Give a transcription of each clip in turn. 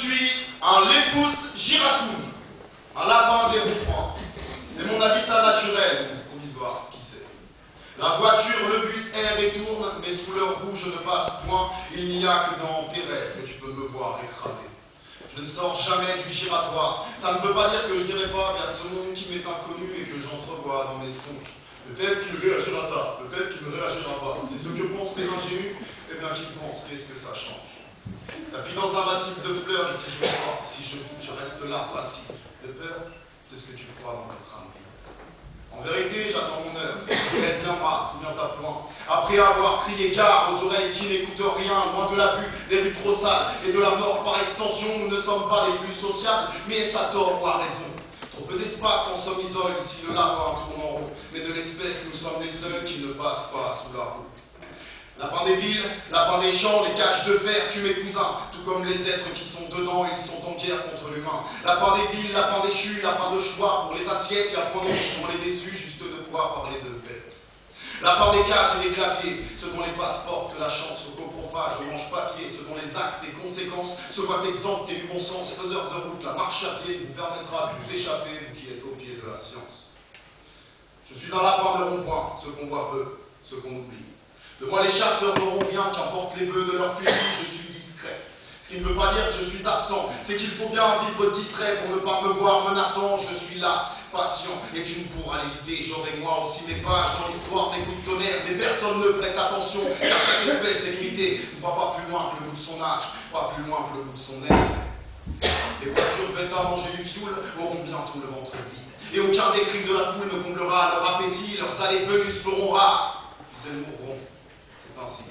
suis un Lepus giratum, un lapin des roues. C'est mon habitat naturel, ou provisoire, qui sait. La voiture, le bus erre et tourne, mais sous leur roue je ne passe point. Il n'y a que dans tes rêves que tu peux me voir écraser. Je ne sors jamais du giratoire. Ça ne veut pas dire que je n'irai pas vers ce monde qui m'est inconnu et que j'entrevois dans mes songes. Peut-être qu'il réagira pas, peut-être qu'il ne réagira pas. C'est ce que pensent les ingénus, et bien qu'ils pensent, qu'est-ce que ça change? Tapis dans un massif de fleurs, et si je crois, si je reste là, passif, de peur, c'est ce que tu crois dans notre âme. En vérité, j'attends mon heure, elle viendra, souviens-toi. Après avoir crié gare aux oreilles qui n'écoutent rien, loin de la vue, des rues trop sales et de la mort par extension, nous ne sommes pas les plus sociables, mais est-ce à tort ou à raison? Trop peu d'espace en somme isole si le lapin tourne en rond, mais de l'espèce, nous sommes les seuls qui ne passent pas sous la roue. Lapin des villes, lapin des champs, les cages de fer tuent mes cousins, tout comme les êtres qui sont dedans et qui sont en guerre contre l'humain. Lapin des villes, lapin déchu, lapin de choix pour les assiettes qui apprenons pour les déçus, juste de quoi parler de fête. Lapin des cages et des claviers, ceux dont les passeports de la chance au coprophage, au manche-papier, ceux dont les actes et conséquences se voient exemptés du bon sens, faiseurs de route, la marche à pied vous permettra de vous échapper, vous qui êtes au pied de la science. Je suis un lapin de rond-point, ce qu'on voit peu, ce qu'on oublie. De moi les chasseurs n'auront rien, qu'importe les vœux de leur fusil, je suis discret. Ce qui ne veut pas dire que je suis absent, c'est qu'il faut bien vivre distrait pour ne pas me voir menaçant, je suis là, patient, et d'une moralité, j'aurai moi aussi mes pages dans l'histoire des coups de tonnerre, mais personne ne prête attention, car chaque espèce est limitée, ne va pas plus loin que le bout de son âge, pas plus loin que le bout de son air. Les voitures bêtes à manger du fioul auront bientôt le ventre vide, et aucun des cris de la foule ne comblera leur appétit, leurs allées venues se feront rares, puis elles mourront. Ainsi.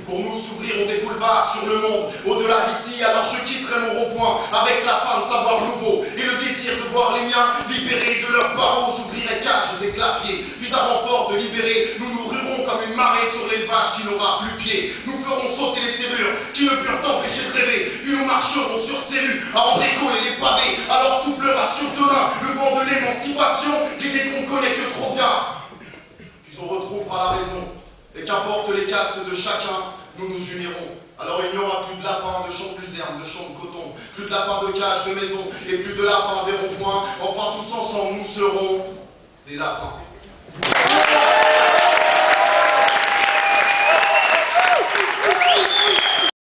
Pour nous s'ouvriront des boulevards sur le monde, au-delà d'ici, alors je quitterai mon rond-point avec la faim de savoir nouveau et le désir de voir les miens libérés de leurs parents. J'ouvrirai cages et clapiers, puis avant fort de libérer, nous nous ruerons comme une marée sur l'élevage qui n'aura plus pied. Nous ferons sauter les serrures qui ne purent t'empêcher de rêver, puis nous marcherons sur ces rues à en décoller les pavés. Alors soufflera sur demain le vent de l'émancipation, l'idée qu'on ne connaît que trop bien. Puis on retrouvera la raison. Et qu'importe les castes de chacun, nous nous unirons. Alors il n'y aura plus de lapins, de champs de luzerne, de champs de coton, plus de lapins de cage, de maison, et plus de lapins des ronds-points. Enfin tous ensemble, nous serons des lapins.